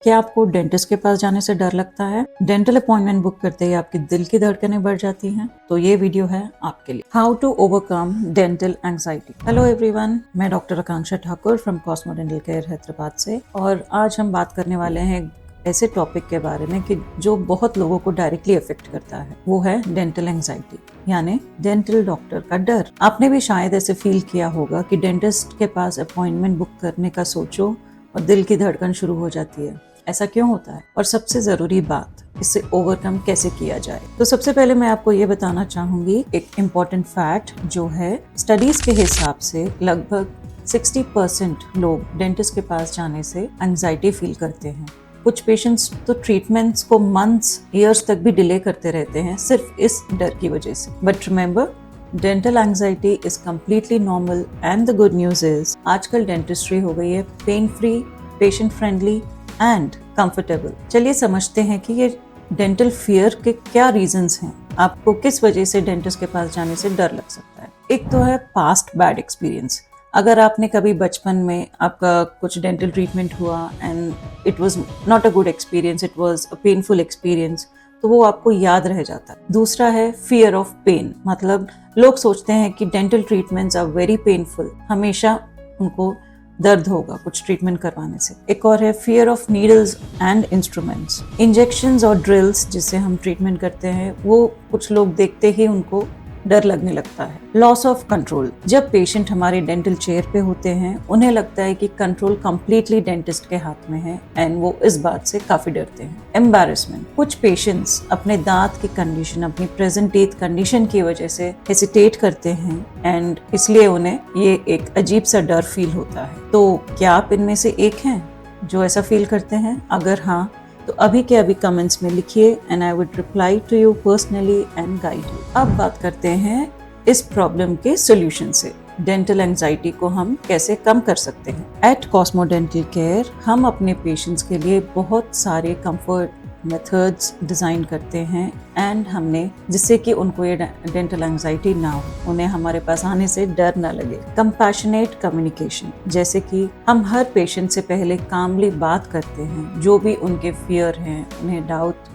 क्या आपको डेंटिस्ट के पास जाने से डर लगता है? डेंटल अपॉइंटमेंट बुक करते ही आपकी दिल की धड़कनें बढ़ जाती हैं? तो ये वीडियो है आपके लिए। How to overcome dental anxiety. Hello everyone, मैं doctor Akanksha Thakur from Cosmo Dental Care Hyderabad से, और आज हम बात करने वाले हैं ऐसे टॉपिक के बारे में कि जो बहुत लोगों को डायरेक्टली अफेक्ट करता है। वो है डेंटल एंजाइटी, यानी डेंटल डॉक्टर का डर। आपने भी शायद ऐसे फील किया होगा कि डेंटिस्ट के पास अपॉइंटमेंट बुक करने का सोचो और दिल की धड़कन शुरू हो जाती है। ऐसा क्यों होता है, और सबसे जरूरी बात, इससे ओवरकम कैसे किया जाए। तो सबसे पहले मैं आपको ये बताना चाहूंगी एक इम्पॉर्टेंट फैक्ट, जो है स्टडीज के हिसाब से लगभग 60% लोग डेंटिस्ट के पास जाने से एंजाइटी फील करते हैं। कुछ पेशेंट्स तो ट्रीटमेंट्स को मंथ्स, ईयर्स तक भी डिले करते रहते हैं सिर्फ इस डर की वजह से। But remember, dental anxiety is completely normal and the good news is आजकल डेंटिस्ट्री हो गई है pain free, patient friendly and comfortable. चलिए समझते हैं कि ये डेंटल फियर के क्या रीजंस हैं, आपको किस वजह से डेंटिस्ट के पास जाने से डर लग सकता है। एक तो है पास्ट बैड एक्सपीरियंस। अगर आपने कभी बचपन में आपका कुछ डेंटल ट्रीटमेंट हुआ and it was not a good experience, it was a painful experience, तो वो आपको याद रह जाता है। दूसरा है फियर ऑफ पेन, मतलब लोग सोचते हैं कि dental treatments are very painful, हमेशा उनको दर्द होगा कुछ ट्रीटमेंट करवाने से। एक और है fear of needles and instruments. Injections और ड्रिल्स जिससे हम ट्रीटमेंट करते हैं, वो कुछ लोग देखते ही उनको डर लगने लगता है। लॉस ऑफ कंट्रोल, जब पेशेंट हमारे डेंटल चेयर पे होते हैं उन्हें लगता है कि कंट्रोल कंप्लीटली डेंटिस्ट के हाथ में है एंड वो इस बात से काफी डरते हैं। एम्बैरेसमेंट, कुछ पेशेंट्स अपने दांत की कंडीशन, अपनी प्रेजेंट टीथ कंडीशन की वजह से हेसिटेट करते हैं एंड इसलिए उन्हें ये एक अजीब सा डर फील होता है। तो क्या आप इनमें से एक हैं जो ऐसा फील करते हैं? अगर हाँ, तो अभी के अभी कमेंट्स में लिखिए and I would reply to you personally and guide you. अब बात करते हैं इस प्रॉब्लम के सोल्यूशन से। डेंटल एंजाइटी को हम कैसे कम कर सकते हैं। एट कॉस्मो डेंटल केयर हम अपने पेशेंट्स के लिए बहुत सारे कंफर्ट मेथड्स डिज़ाइन करते हैं एंड हमने, जिससे कि उनको ये डेंटल एंजाइटी ना हो, उन्हें हमारे पास आने से डर ना लगे। कंपैशनेट कम्युनिकेशन, जैसे कि हम हर पेशेंट से पहले कामली बात करते हैं, जो भी उनके फियर हैं,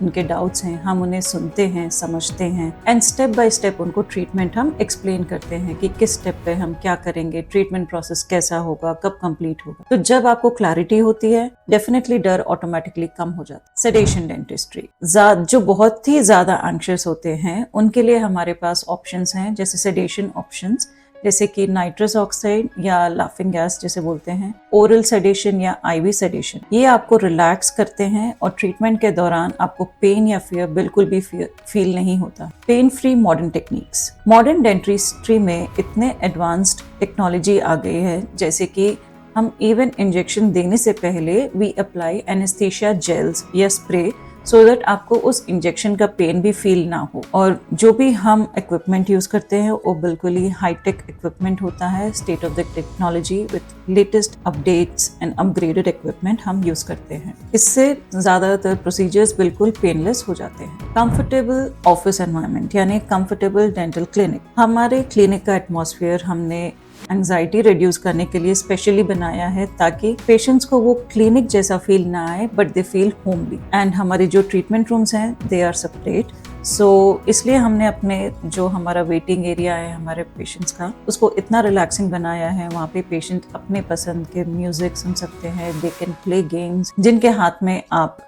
उनके डाउट्स हैं, हम उन्हें सुनते हैं, समझते हैं एंड स्टेप बाय स्टेप उनको ट्रीटमेंट हम एक्सप्लेन करते हैं कि किस स्टेप पे हम क्या करेंगे, ट्रीटमेंट प्रोसेस कैसा होगा, कब कंप्लीट होगा। तो जब आपको क्लैरिटी होती है, डेफिनेटली डर ऑटोमेटिकली कम हो जाता है। सेडेशन डेंटिस्ट्री, जो बहुत ही ज्यादा एंग्शियस होते हैं उनके लिए हमारे पास ऑप्शंस हैं, जैसे सेडेशन ऑप्शंस, जैसे कि नाइट्रस ऑक्साइड या लाफिंग गैस जैसे बोलते हैं, ओरल सेडेशन या आईवी सेडेशन। ये आपको रिलैक्स करते हैं और ट्रीटमेंट के दौरान आपको पेन या फियर बिल्कुल भी फील नहीं होता। Pain free modern techniques, modern dentistry में इतने एडवांस्ड टेक्नोलॉजी आ गई है, जैसे कि हम इवन इंजेक्शन देने से पहले वी अप्लाई एनेस्थीसिया जेल्स या स्प्रे, सो दैट आपको उस इंजेक्शन का पेन भी फील ना हो। और जो भी हम इक्विपमेंट यूज करते हैं वो बिल्कुल ही हाईटेक इक्विपमेंट होता है, state of the technology with latest updates and upgraded equipment हम यूज करते हैं। इससे ज्यादातर प्रोसीजर्स बिल्कुल पेनलेस हो जाते हैं। कंफर्टेबल ऑफिस एनवायरनमेंट, यानी कंफर्टेबल डेंटल क्लिनिक। हमारे क्लिनिक का एटमॉस्फेयर हमने एंजाइटी रिड्यूस करने के लिए स्पेशली बनाया है, ताकि पेशेंट्स को वो क्लिनिक जैसा फील ना आए, but they feel homely. And हमारे जो ट्रीटमेंट रूम्स हैं, दे आर सेपरेट। सो इसलिए हमने अपने जो हमारा वेटिंग एरिया है हमारे पेशेंट्स का, उसको इतना रिलैक्सिंग बनाया है। वहाँ पे पेशेंट अपने पसंद के म्यूजिक सुन सकते हैं, दे कैन प्ले गेम्स जिनके हाथ में आप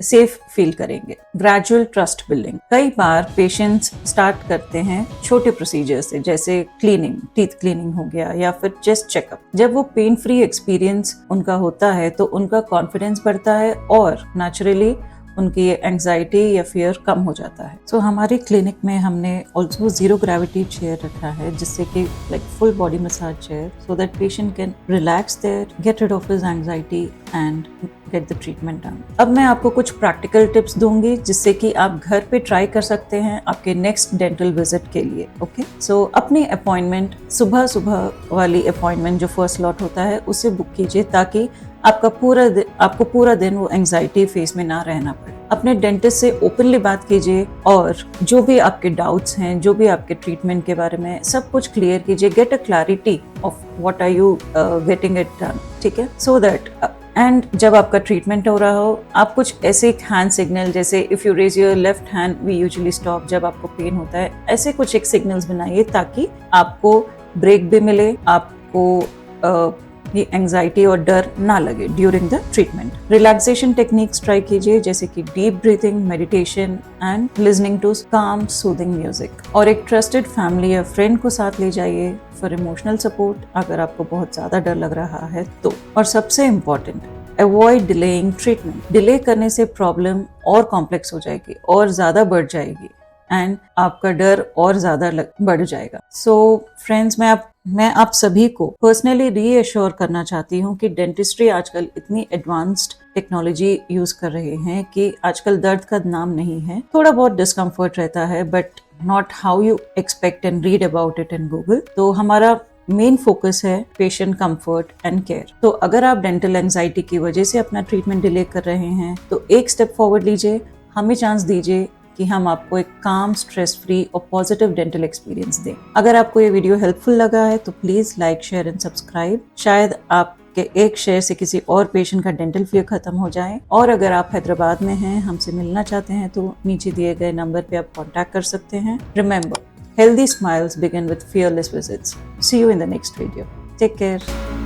सेफ फील करेंगे। ग्रेजुअल ट्रस्ट बिल्डिंग, कई बार पेशेंट्स स्टार्ट करते हैं छोटे प्रोसीजर से, जैसे क्लीनिंग, टीथ क्लीनिंग हो गया या फिर चेस्ट चेकअप। जब वो पेन फ्री एक्सपीरियंस उनका होता है तो उनका कॉन्फिडेंस बढ़ता है और नेचुरली उनकी एंजाइटी या फियर कम हो जाता है। सो हमारी क्लिनिक में हमने ऑल्सो जीरो ग्रेविटी चेयर रखा है, जिससे कि like full body massage chair, so that patient can relax there, get rid of his anxiety and get the treatment done. अब मैं आपको कुछ प्रैक्टिकल टिप्स दूंगी जिससे कि आप घर पे ट्राई कर सकते हैं आपके नेक्स्ट डेंटल विजिट के लिए। ओके, सो अपनी अपॉइंटमेंट, सुबह वाली अपॉइंटमेंट जो फर्स्ट स्लॉट होता है, उसे बुक कीजिए, ताकि आपको पूरा दिन वो एंजाइटी फेस में ना रहना पड़े। अपने डेंटिस्ट से ओपनली बात कीजिए और जो भी आपके डाउट्स हैं, जो भी आपके ट्रीटमेंट के बारे में, सब कुछ क्लियर कीजिए। Get a clarity of what are you getting it done, ठीक है, सो दैट एंड जब आपका ट्रीटमेंट हो रहा हो, आप कुछ ऐसे हैंड सिग्नल, जैसे if you raise your left hand we usually stop, जब आपको पेन होता है, ऐसे कुछ एक सिग्नल्स बनाइए ताकि आपको ब्रेक भी मिले, आपको ये एंजाइटी और डर ना लगे during the treatment. Relaxation techniques try कीजिए, जैसे कि deep breathing, meditation and listening to calm soothing music. और एक ट्रस्टेड फैमिली या फ्रेंड को साथ ले जाइए फॉर इमोशनल सपोर्ट अगर आपको बहुत ज्यादा डर लग रहा है तो। और सबसे important, avoid delaying treatment. Delay करने से प्रॉब्लम और कॉम्प्लेक्स हो जाएगी और ज्यादा बढ़ जाएगी एंड आपका डर और ज्यादा बढ़ जाएगा। सो फ्रेंड्स, मैं आप सभी को पर्सनली रीअश्योर करना चाहती हूँ कि डेंटिस्ट्री आजकल इतनी एडवांस्ड टेक्नोलॉजी यूज कर रहे हैं कि आजकल दर्द का नाम नहीं है। थोड़ा बहुत डिस्कम्फर्ट रहता है, but not how you expect and read about it in Google. तो हमारा मेन फोकस है पेशेंट कंफर्ट एंड केयर। तो अगर आप डेंटल एंजाइटी की वजह से अपना ट्रीटमेंट डिले कर रहे हैं तो एक स्टेप फॉरवर्ड लीजिए, हमें चांस दीजिए कि हम आपको एक काम, स्ट्रेस फ्री और पॉजिटिव डेंटल एक्सपीरियंस दें। अगर आपको ये वीडियो हेल्पफुल लगा है तो please like, share and subscribe. शायद आपके एक शेयर से किसी और पेशेंट का डेंटल फियर खत्म हो जाए। और अगर आप हैदराबाद में हैं, हमसे मिलना चाहते हैं तो नीचे दिए गए नंबर पे आप कॉन्टैक्ट कर सकते हैं। Remember, healthy smiles begin with fearless visits. See you in the next video. Take care.